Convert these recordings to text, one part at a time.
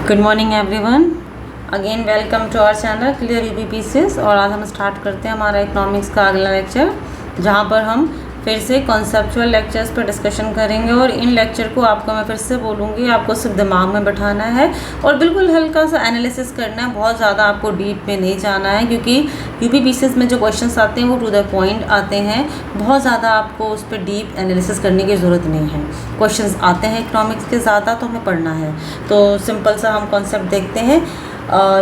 Good morning everyone, again welcome to our channel clear UPPCS. और आज हम start करते हैं हमारा इकोनॉमिक्स का अगला लेक्चर, जहां पर हम फिर से कॉन्सेप्चुअल लेक्चर्स पर डिस्कशन करेंगे। और इन लेक्चर को आपको मैं फिर से बोलूँगी, आपको सिर्फ दिमाग में बैठाना है और बिल्कुल हल्का सा एनालिसिस करना है, बहुत ज़्यादा आपको डीप में नहीं जाना है, क्योंकि यूपीपीसीएस में जो क्वेश्चंस आते हैं वो टू द पॉइंट आते हैं। बहुत ज़्यादा आपको उस पर डीप एनालिसिस करने की ज़रूरत नहीं है। क्वेश्चंस आते हैं इकोनॉमिक्स के ज़्यादा, तो हमें पढ़ना है। तो सिंपल सा हम कॉन्सेप्ट देखते हैं।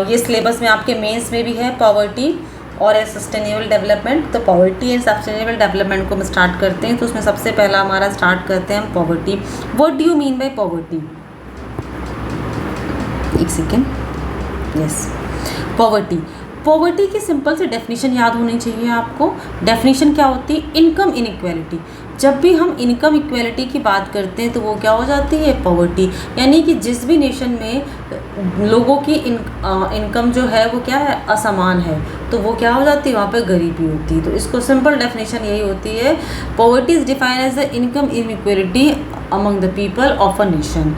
ये सिलेबस में आपके मेंस में भी है, पॉवर्टी और सस्टेनेबल डेवलपमेंट। तो पॉवर्टी एंड सस्टेनेबल डेवलपमेंट को हम स्टार्ट करते हैं। तो उसमें सबसे पहला हमारा स्टार्ट करते हैं हम poverty. What do you mean by poverty? एक सेकेंड, यस, पॉवर्टी की सिंपल से डेफिनेशन याद होनी चाहिए आपको। डेफिनेशन क्या होती है? Income inequality. जब भी हम इनकम इक्वालिटी की बात करते हैं तो वो क्या हो जाती है? पॉवर्टी। यानी कि जिस भी नेशन में लोगों की इनकम जो है वो क्या है? असमान है, तो वो क्या हो जाती है? वहाँ पे गरीबी होती है। तो इसको सिंपल डेफिनेशन यही होती है, poverty is defined as the income inequality among the people of a nation.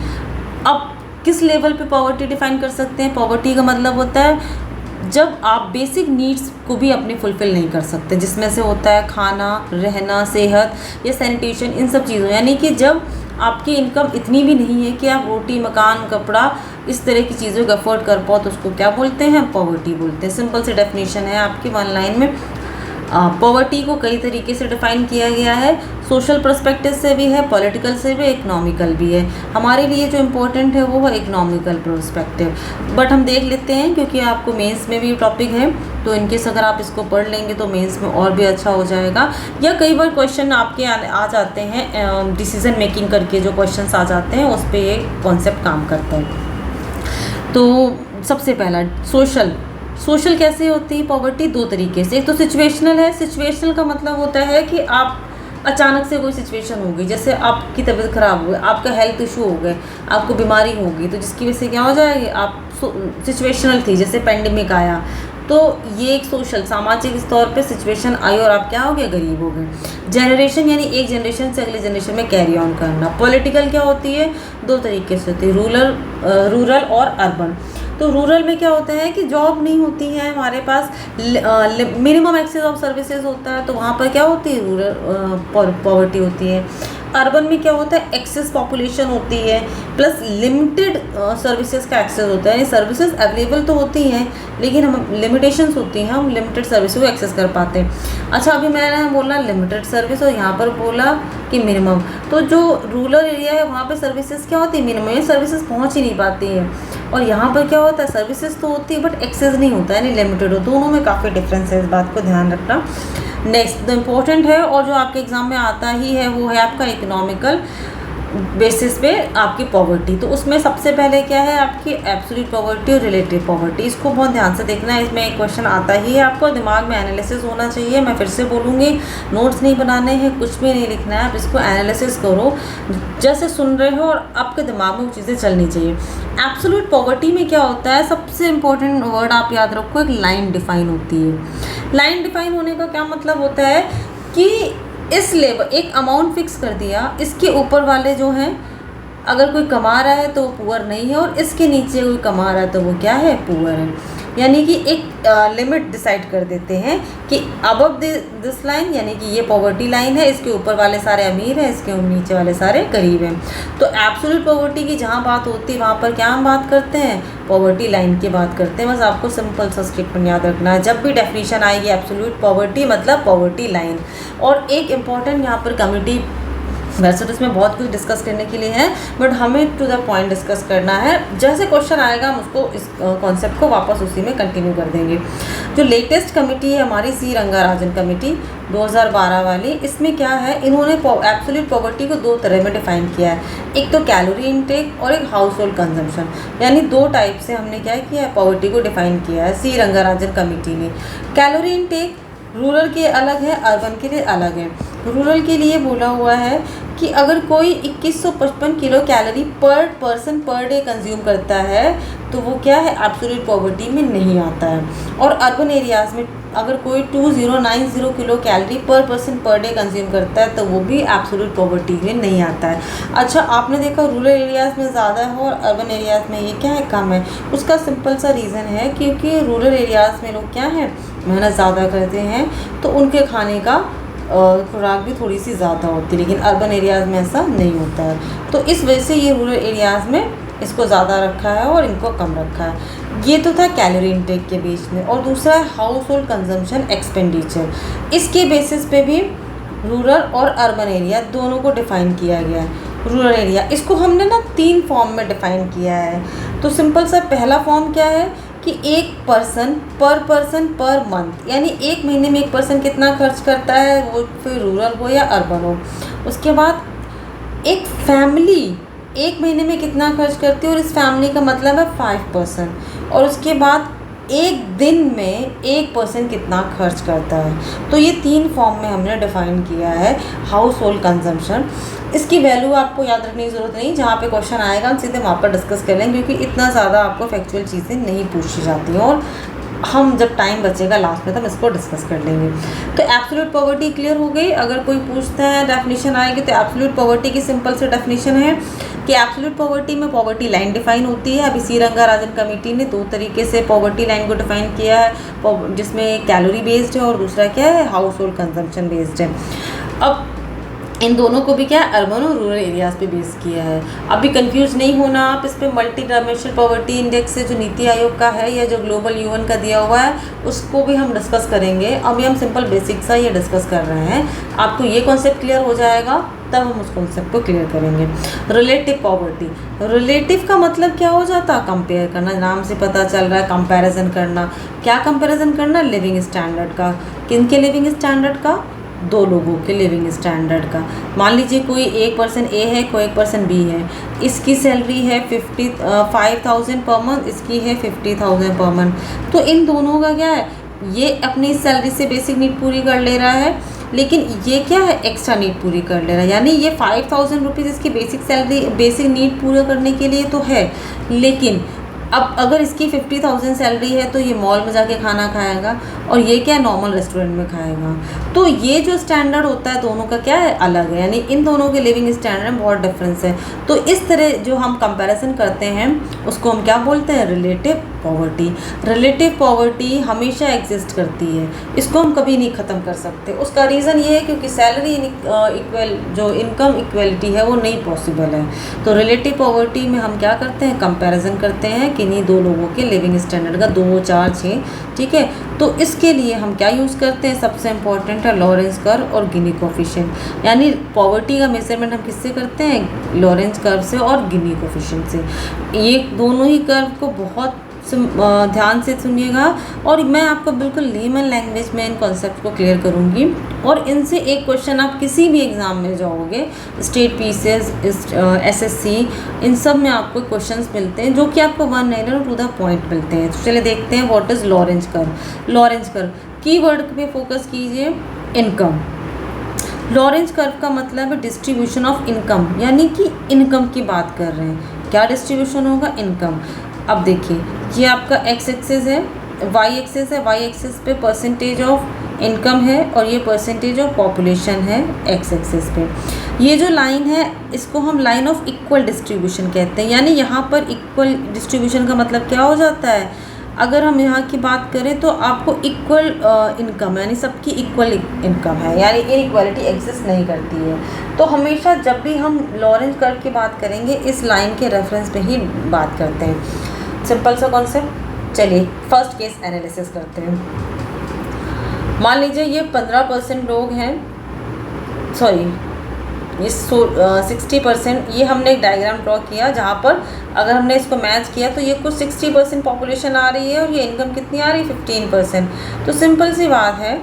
अब किस लेवल पे पॉवर्टी डिफाइन कर सकते हैं? पॉवर्टी का मतलब होता है जब आप बेसिक नीड्स को भी अपने फुलफ़िल नहीं कर सकते, जिसमें से होता है खाना, रहना, सेहत या सैनिटेशन, इन सब चीज़ों। यानी कि जब आपकी इनकम इतनी भी नहीं है कि आप रोटी, मकान, कपड़ा, इस तरह की चीज़ों को अफोर्ड कर पाओ, तो उसको क्या बोलते हैं? पॉवर्टी बोलते हैं। सिंपल सी डेफिनेशन है आपकी वन लाइन में। पॉवर्टी को कई तरीके से डिफ़ाइन किया गया है, सोशल पर्सपेक्टिव से भी है, पॉलिटिकल से भी, इकोनॉमिकल भी है। हमारे लिए जो इम्पोर्टेंट है वो है इकोनॉमिकल पर्सपेक्टिव, बट हम देख लेते हैं क्योंकि आपको मेंस में भी टॉपिक है, तो इनकेस अगर आप इसको पढ़ लेंगे तो मेंस में और भी अच्छा हो जाएगा। या कई बार क्वेश्चन आपके आ जाते हैं, डिसीजन मेकिंग करके जो क्वेश्चन आ जाते हैं उस पर ये कॉन्सेप्ट काम करता है। तो सबसे पहला सोशल कैसे होती है पॉवर्टी? दो तरीके से। एक तो सिचुएशनल है। सिचुएशनल का मतलब होता है कि आप अचानक से कोई सिचुएशन हो गई, जैसे आपकी तबीयत ख़राब हो गई, आपका हेल्थ इशू हो गए, आपको बीमारी होगी, तो जिसकी वजह से क्या हो जाएगी? आप सिचुएशनल थी, जैसे पेंडेमिक आया, तो ये एक सोशल सामाजिक तौर पे सिचुएशन आई और आप क्या हो गए? गरीब हो गए। जनरेशन यानी एक जनरेशन से अगले जनरेशन में कैरी ऑन करना। पॉलिटिकल क्या होती है? दो तरीके से होती है, रूरल और अर्बन। तो रूरल में क्या होता है कि जॉब नहीं होती है हमारे पास, मिनिमम एक्सेस ऑफ सर्विसेज होता है, तो वहाँ पर क्या होती है? रूरल पॉवर्टी होती है। अर्बन में क्या होता है? एक्सेस पॉपुलेशन होती है प्लस लिमिटेड सर्विसेज का एक्सेस होता है। यानी सर्विसेज अवेलेबल तो होती हैं लेकिन हम लिमिटेशंस होती हैं, हम लिमिटेड सर्विस को एक्सेस कर पाते हैं। अच्छा, अभी मैंने बोला लिमिटेड सर्विस और यहाँ पर बोला कि मिनिमम। तो जो रूरल एरिया है वहाँ पे सर्विसेज क्या होती है? मिनिमम, ये सर्विसेज पहुँच ही नहीं पाती है। और यहाँ पर क्या होता है? सर्विसेज तो होती है बट एक्सेस नहीं होता है, यानी लिमिटेड हो। दोनों में काफ़ी डिफरेंस है, इस बात को ध्यान रखना। नेक्स्ट जो इम्पोर्टेंट है और जो आपके एग्ज़ाम में आता ही है वो है आपका इकोनॉमिकल बेसिस पे आपकी पॉवर्टी। तो उसमें सबसे पहले क्या है? आपकी एब्सोल्यूट पॉवर्टी और रिलेटिव पॉवर्टी। इसको बहुत ध्यान से देखना है, इसमें एक क्वेश्चन आता ही है, आपको दिमाग में एनालिसिस होना चाहिए। मैं फिर से बोलूँगी, नोट्स नहीं बनाने हैं, कुछ भी नहीं लिखना है, आप इसको एनालिसिस करो जैसे सुन रहे हो और आपके दिमाग में वो चीज़ें चलनी चाहिए। एब्सोल्यूट पॉवर्टी में क्या होता है? सबसे इम्पोर्टेंट वर्ड आप याद रखो, एक लाइन डिफाइन होती है। लाइन डिफाइन होने का क्या मतलब होता है कि इस लेवल एक अमाउंट फिक्स कर दिया, इसके ऊपर वाले जो हैं अगर कोई कमा रहा है तो वो पुअर नहीं है, और इसके नीचे कोई कमा रहा है तो वो क्या है? पुअर है। यानी कि एक लिमिट डिसाइड कर देते हैं कि अबव दिस लाइन, यानी कि ये पॉवर्टी लाइन है, इसके ऊपर वाले सारे अमीर हैं, इसके नीचे वाले सारे गरीब हैं। तो एब्सोल्यूट पॉवर्टी की जहाँ बात होती है वहाँ पर क्या हम बात करते हैं? पॉवर्टी लाइन की बात करते हैं। बस आपको सिंपल सा स्टेटमेंट याद रखना है, जब भी डेफिनेशन आएगी एब्सोल्यूट पॉवर्टी मतलब पॉवर्टी लाइन। और एक इम्पॉर्टेंट यहाँ पर कमिटी, वैसे तो इसमें बहुत कुछ डिस्कस करने के लिए है बट हमें टू द पॉइंट डिस्कस करना है। जैसे क्वेश्चन आएगा हम उसको इस कॉन्सेप्ट को वापस उसी में कंटिन्यू कर देंगे। जो लेटेस्ट कमेटी है हमारी सी रंगाराजन कमेटी 2012 वाली, इसमें क्या है? इन्होंने एब्सोल्यूट पॉवर्टी को दो तरह में डिफाइन किया है, एक तो कैलोरी इनटेक और एक हाउस होल्ड कंजम्पशन। यानी दो टाइप से हमने क्या किया है? पॉवर्टी को डिफाइन किया है सी रंगाराजन कमेटी ने। कैलोरी इनटेक रूरल के अलग है, अर्बन के लिए अलग है। रूरल के लिए बोला हुआ है कि अगर कोई 2155 किलो कैलोरी पर पर्सन पर डे कंज्यूम करता है तो वो क्या है, एब्सोल्यूट पॉवर्टी में नहीं आता है। और अर्बन एरियाज़ में अगर कोई 2090 किलो कैलोरी पर पर्सन पर डे कंज्यूम करता है तो वो भी एब्सोल्यूट पॉवर्टी में नहीं आता है। अच्छा, आपने देखा रूरल एरियाज़ में ज़्यादा है और अर्बन एरियाज़ में ये क्या है, कम है। उसका सिंपल सा रीज़न है क्योंकि रूरल एरियाज़ में लोग क्या है, मेहनत ज़्यादा करते हैं तो उनके खाने का खुराक भी थोड़ी सी ज़्यादा होती है, लेकिन अर्बन एरियाज़ में ऐसा नहीं होता है। तो इस वजह से ये रूरल एरियाज़ में इसको ज़्यादा रखा है और इनको कम रखा है। ये तो था कैलोरी इंटेक के बीच में। और दूसरा है हाउस होल्ड कंजम्पशन एक्सपेंडिचर। इसके बेसिस पे भी रूरल और अर्बन एरिया दोनों को डिफ़ाइन किया गया है। रूरल एरिया इसको हमने ना 3 फॉर्म में डिफ़ाइन किया है। तो सिंपल सा पहला फॉर्म क्या है कि एक पर्सन पर मंथ, यानी एक महीने में एक पर्सन कितना खर्च करता है, वो फिर रूरल हो या अर्बन हो। उसके बाद एक फैमिली एक महीने में कितना खर्च करती है और इस फैमिली का मतलब है 5%। और उसके बाद एक दिन में एक पर्सन कितना खर्च करता है। तो ये 3 फॉर्म में हमने डिफ़ाइन किया है हाउस होल्ड कंजम्पशन। इसकी वैल्यू आपको याद रखने की ज़रूरत नहीं, जहाँ पे क्वेश्चन आएगा हम सीधे वहाँ पर डिस्कस कर लेंगे क्योंकि इतना ज़्यादा आपको फैक्चुअल चीज़ें नहीं पूछी जाती हैं और हम जब टाइम बचेगा लास्ट में तो हम इसको डिस्कस कर लेंगे। तो एब्सोल्यूट पॉवर्टी क्लियर हो गई। अगर कोई पूछता है डेफिनेशन आएगी तो एब्सोल्यूट पॉवर्टी की सिंपल से डेफिनेशन है कि एब्सोल्यूट पॉवर्टी में पॉवर्टी लाइन डिफाइन होती है। अभी सी रंगाराजन कमेटी ने 2 तरीके से पॉवर्टी लाइन को डिफाइन किया है, जिसमें कैलोरी बेस्ड है और दूसरा क्या है, हाउस होल्ड कंजम्पशन बेस्ड है। अब इन दोनों को भी क्या है, अर्बन और रूरल एरियाज़ पे बेस किया है। अभी कंफ्यूज नहीं होना आप इस पे। मल्टी डायमेंशनल पॉवर्टी इंडेक्स है जो नीति आयोग का है या जो ग्लोबल यूएन का दिया हुआ है उसको भी हम डिस्कस करेंगे। अभी हम सिंपल बेसिक सा ये डिस्कस कर रहे हैं। आपको ये कॉन्सेप्ट क्लियर हो जाएगा तब हम उस कॉन्सेप्ट को क्लियर करेंगे। रिलेटिव पॉवर्टी, रिलेटिव का मतलब क्या हो जाता है, कंपेयर करना। नाम से पता चल रहा है कंपैरिजन करना। क्या कंपैरिजन करना, लिविंग स्टैंडर्ड का। किन के लिविंग स्टैंडर्ड का, 2 लोगों के लिविंग स्टैंडर्ड का। मान लीजिए कोई एक पर्सन ए है, कोई एक पर्सन बी है। इसकी सैलरी है 55,000 पर मंथ, इसकी है 50,000 पर मंथ। तो इन दोनों का क्या है, ये अपनी सैलरी से बेसिक नीड पूरी कर ले रहा है, लेकिन ये क्या है, एक्स्ट्रा नीड पूरी कर ले रहा है। यानी ये 5,000 रुपीज़ इसकी बेसिक सैलरी, बेसिक नीड पूरा करने के लिए तो है, लेकिन अब अगर इसकी 50,000 सैलरी है तो ये मॉल में जाके खाना खाएगा और ये क्या नॉर्मल रेस्टोरेंट में खाएगा। तो ये जो स्टैंडर्ड होता है दोनों का क्या है, अलग है। यानी इन दोनों के लिविंग स्टैंडर्ड में बहुत डिफरेंस है। तो इस तरह जो हम कंपैरिजन करते हैं उसको हम क्या बोलते हैं, रिलेटिव पॉवर्टी। रिलेटिव पॉवर्टी हमेशा एग्जिस्ट करती है, इसको हम कभी नहीं ख़त्म कर सकते। उसका रीज़न ये है क्योंकि सैलरी इक्वल जो इनकम इक्वलिटी है वो नहीं पॉसिबल है। तो रिलेटिव पॉवर्टी में हम क्या करते हैं, कंपैरिजन करते हैं किन्हीं 2 लोगों के लिविंग स्टैंडर्ड का, 2, 4, 6, ठीक है। तो इसके लिए हम क्या यूज़ करते हैं, सबसे इम्पॉर्टेंट है लॉरेंस कर्व और गिनी कोफिशिएंट। यानी पॉवर्टी का मेजरमेंट हम किससे करते हैं, लॉरेंस कर्व से और गिनी कोफिशिएंट से। ये दोनों ही कर्व को बहुत ध्यान से सुनिएगा और मैं आपको बिल्कुल लेमन लैंग्वेज में इन कॉन्सेप्ट को क्लियर करूँगी। और इनसे एक क्वेश्चन आप किसी भी एग्ज़ाम में जाओगे, स्टेट पीसीएस, एसएससी, इन सब में आपको क्वेश्चंस मिलते हैं जो कि आपको 1 लाइनर और टू द पॉइंट मिलते हैं। तो चलिए देखते हैं what is Lawrence curve. Lawrence curve keyword पे फोकस कीजिए, इनकम। लॉरेंस कर्व का मतलब है डिस्ट्रीब्यूशन ऑफ इनकम, यानी कि इनकम की बात कर रहे हैं। क्या डिस्ट्रीब्यूशन होगा, इनकम। अब देखिए ये आपका एक्स एक्सिस है, वाई एक्सिस है, वाई एक्सिस पे परसेंटेज ऑफ इनकम है और ये परसेंटेज ऑफ पॉपुलेशन है एक्स एक्सिस पे। ये जो लाइन है इसको हम लाइन ऑफ इक्वल डिस्ट्रीब्यूशन कहते हैं। यानी यहाँ पर इक्वल डिस्ट्रीब्यूशन का मतलब क्या हो जाता है, अगर हम यहाँ की बात करें तो आपको इक्वल इनकम, यानी सबकी इक्वल इनकम है, यानी इनइक्वालिटी एग्जिस्ट नहीं करती है। तो हमेशा जब भी हम लॉरेंस कर्व की बात करेंगे इस लाइन के रेफरेंस पे ही बात करते हैं। सिंपल सा कॉन्सेप्ट। चलिए फर्स्ट केस एनालिसिस करते हैं। मान लीजिए ये 15% लोग हैं, सॉरी ये 60%, ये हमने एक डायग्राम ड्रॉ किया जहाँ पर अगर हमने इसको मैच किया तो ये कुछ 60% पॉपुलेशन आ रही है और ये इनकम कितनी आ रही है, 15%। तो सिंपल सी बात है,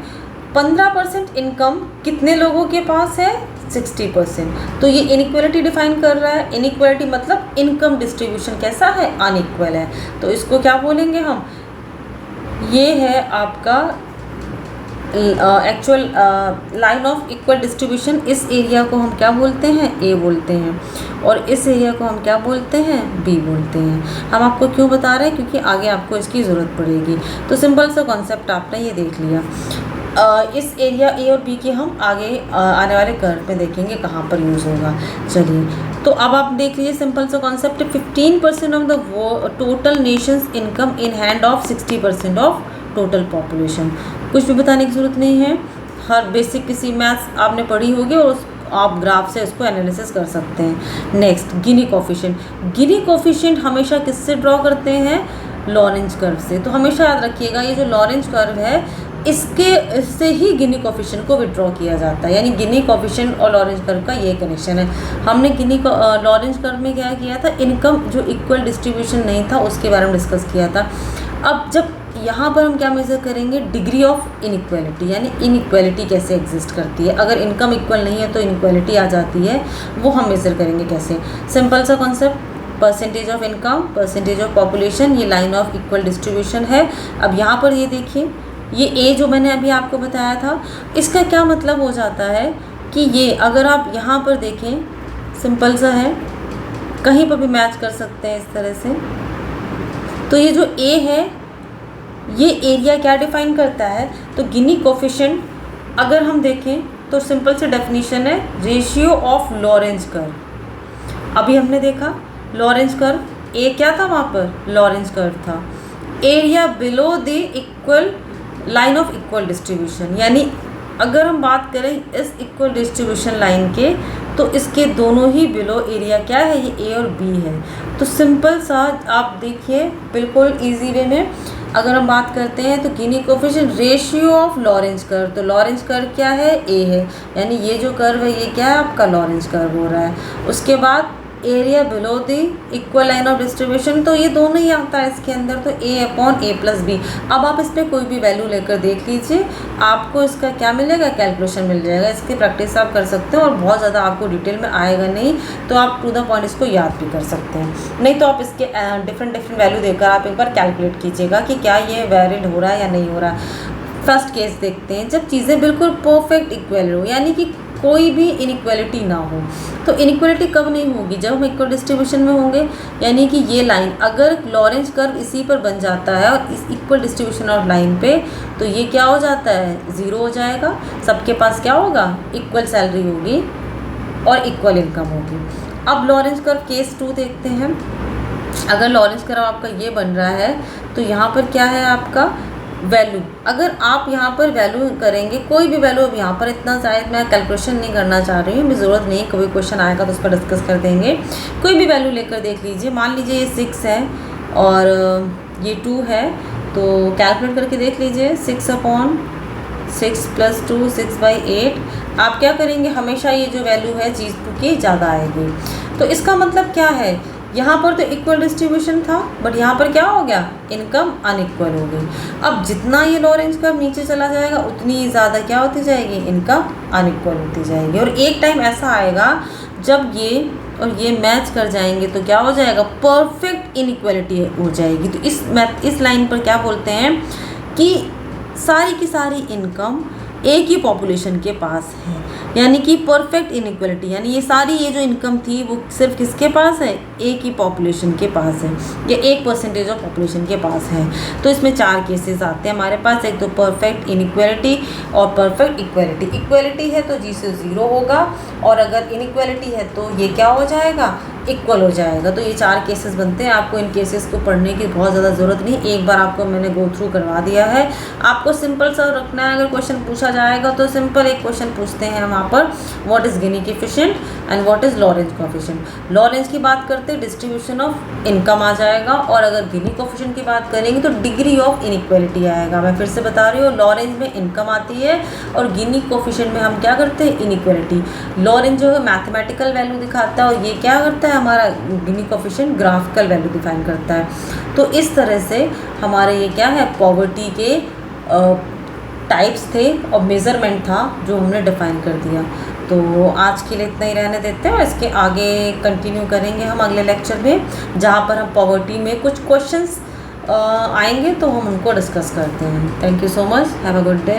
15% इनकम कितने लोगों के पास है, 60%। तो ये इनइक्वालिटी डिफाइन कर रहा है। इनइक्वालिटी मतलब इनकम डिस्ट्रीब्यूशन कैसा है, अनइक्वल है। तो इसको क्या बोलेंगे हम, ये है आपका actual line of equal distribution, इस एरिया को हम क्या बोलते हैं, ए बोलते हैं, और इस एरिया को हम क्या बोलते हैं, बी बोलते हैं। हम आपको क्यों बता रहे हैं, क्योंकि आगे आपको इसकी ज़रूरत पड़ेगी। तो सिंपल सा कॉन्सेप्ट आपने ये देख लिया। इस एरिया ए और बी के हम आगे आने वाले कर्व में देखेंगे कहाँ पर यूज़ होगा। चलिए, तो अब आप देख लीजिए सिंपल सा concept. 15% of the total Nations income in hand of 60% of total population. कुछ भी बताने की ज़रूरत नहीं है, हर बेसिक किसी मैथ्स आपने पढ़ी होगी और आप ग्राफ से इसको एनालिसिस कर सकते हैं। नेक्स्ट, गिनी कोफिशिएंट। गिनी कोफिशिएंट हमेशा किससे ड्रॉ करते हैं, लॉरेंज कर्व से। तो हमेशा याद रखिएगा ये जो लॉरेंज कर्व है इसके से ही गिनी कोफिशिएंट को विड्रॉ किया जाता है, यानी गिनी कोफिशिएंट और लॉरेंज कर्व का ये कनेक्शन है। हमने लॉरेंज कर्व में क्या किया था, इनकम जो इक्वल डिस्ट्रीब्यूशन नहीं था उसके बारे में डिस्कस किया था। अब जब यहाँ पर हम क्या मेज़र करेंगे, डिग्री ऑफ इनइक्वालिटी, यानी इनइक्वालिटी कैसे एग्जिस्ट करती है। अगर इनकम इक्वल नहीं है तो इनइक्वालिटी आ जाती है, वो हम मेज़र करेंगे कैसे। सिंपल सा concept, percentage of income, percentage of population, ये लाइन ऑफ इक्वल डिस्ट्रीब्यूशन है। अब यहाँ पर ये देखिए, ये ए जो मैंने अभी आपको बताया था, इसका क्या मतलब हो जाता है कि ये अगर आप यहाँ पर देखें, सिंपल सा है, कहीं पर भी मैच कर सकते हैं इस तरह से। तो ये जो ए है ये एरिया क्या डिफाइन करता है, तो गिनी कोफिशिएंट अगर हम देखें तो सिंपल से डेफिनेशन है रेशियो ऑफ लॉरेंज कर्व। अभी हमने देखा लॉरेंज कर्व, ए क्या था वहाँ पर, लॉरेंज कर्व था। Area below the equal line of equal distribution, यानी अगर हम बात करें इस इक्वल डिस्ट्रीब्यूशन लाइन के, तो इसके दोनों ही बिलो एरिया क्या है, ये ए और बी है। तो सिंपल सा आप देखिए बिल्कुल इजी वे में अगर हम बात करते हैं तो Gini coefficient ratio of Lorenz curve, तो लॉरेंज कर्व क्या है, ए है, यानी ये जो कर्व है ये क्या है आपका लॉरेंज कर्व हो रहा है। उसके बाद area below the equal line of distribution, तो ये दोनों ही आता है इसके अंदर, तो ए अपॉन ए प्लस बी। अब आप इस पर कोई भी वैल्यू लेकर देख लीजिए, आपको इसका क्या मिलेगा, कैलकुलेशन मिल जाएगा। इसकी प्रैक्टिस आप कर सकते हो और बहुत ज़्यादा आपको डिटेल में आएगा नहीं, तो आप टू द पॉइंट इसको याद भी कर सकते हैं। नहीं तो आप इसके डिफरेंट वैल्यू देकर आप एक बार कैलकुलेट कीजिएगा कि क्या ये वैलिड हो रहा है या नहीं हो रहा है। फर्स्ट केस देखते हैं, जब चीज़ें बिल्कुल परफेक्ट इक्वल हो, यानी कि कोई भी इनइक्वालिटी ना हो। तो इनइक्वालिटी कब नहीं होगी, जब हम इक्वल डिस्ट्रीब्यूशन में होंगे, यानी कि ये लाइन अगर लॉरेंज कर्व इसी पर बन जाता है और इस इक्वल डिस्ट्रीब्यूशन ऑफ लाइन पे, तो ये क्या हो जाता है, ज़ीरो हो जाएगा। सबके पास क्या होगा, इक्वल सैलरी होगी और इक्वल इनकम होगी। अब लॉरेंज कर्व केस 2 देखते हैं। अगर लॉरेंज कर्व आपका ये बन रहा है तो यहाँ पर क्या है आपका वैल्यू, अगर आप यहाँ पर वैल्यू करेंगे कोई भी वैल्यू, अब यहाँ पर इतना शायद मैं कैलकुलेशन नहीं करना चाह रही हूँ, मुझे ज़रूरत नहीं, कोई क्वेश्चन आएगा तो उस पर डिस्कस कर देंगे। कोई भी वैल्यू लेकर देख लीजिए, मान लीजिए ये 6 है और ये 2 है, तो कैलकुलेट करके देख लीजिए 6 अपॉन 6 + 2 6/8। आप क्या करेंगे, हमेशा ये जो वैल्यू है चीज़ की ज़्यादा आएगी। तो इसका मतलब क्या है, यहाँ पर तो इक्वल डिस्ट्रीब्यूशन था बट यहाँ पर क्या हो गया, इनकम अनइक्वल हो गई। अब जितना ये लॉरेंज कर्व नीचे चला जाएगा उतनी ज़्यादा क्या होती जाएगी, इनकम अनइक्वल होती जाएगी। और एक टाइम ऐसा आएगा जब ये और ये मैच कर जाएंगे तो क्या हो जाएगा, परफेक्ट इनइक्वालिटी हो जाएगी। तो इस लाइन पर क्या बोलते हैं कि सारी की सारी इनकम एक ही पॉपुलेशन के पास है, यानी कि परफेक्ट इनइक्वालिटी, यानी ये सारी ये जो इनकम थी वो सिर्फ किसके पास है, एक ही पॉपुलेशन के पास है, या 1% ऑफ पॉपुलेशन के पास है। तो इसमें 4 केसेस आते हैं हमारे पास, एक तो परफेक्ट इनइक्वालिटी और परफेक्ट इक्वालिटी। इक्वालिटी है तो जी से 0 होगा, और अगर इनइक्वालिटी है तो ये क्या हो जाएगा, इक्वल हो जाएगा। तो ये 4 केसेस बनते हैं। आपको इन केसेस को पढ़ने की बहुत ज़्यादा ज़रूरत नहीं, एक बार आपको मैंने गो थ्रू करवा दिया है। आपको सिंपल सा रखना है, अगर क्वेश्चन पूछा जाएगा तो सिंपल एक क्वेश्चन पूछते हैं वहाँ पर, what is Gini coefficient and what is Lorenz coefficient. Lorenz की बात करते हैं डिस्ट्रीब्यूशन ऑफ इनकम आ जाएगा, और अगर गिनी कोफिशिएंट की बात करेंगे तो डिग्री ऑफ इनइक्वालिटी आएगा। मैं फिर से बता रही हूँ, लॉरेंज में इनकम आती है और गिनी कोफिशिएंट में हम क्या करते हैं, इनइक्वालिटी। लॉरेंज जो है मैथमेटिकल वैल्यू दिखाता है और ये क्या करता है, हमारा गिनी कोफिशिएंट ग्राफिकल वैल्यू डिफाइन करता है। तो इस तरह से हमारे ये क्या है, पॉवर्टी के टाइप्स थे और मेज़रमेंट था जो हमने डिफ़ाइन कर दिया। तो आज के लिए इतना ही रहने देते हैं और इसके आगे कंटिन्यू करेंगे हम अगले लेक्चर में, जहाँ पर हम पॉवर्टी में कुछ क्वेश्चंस आएंगे तो हम उनको डिस्कस करते हैं। Thank you so much, have a good day.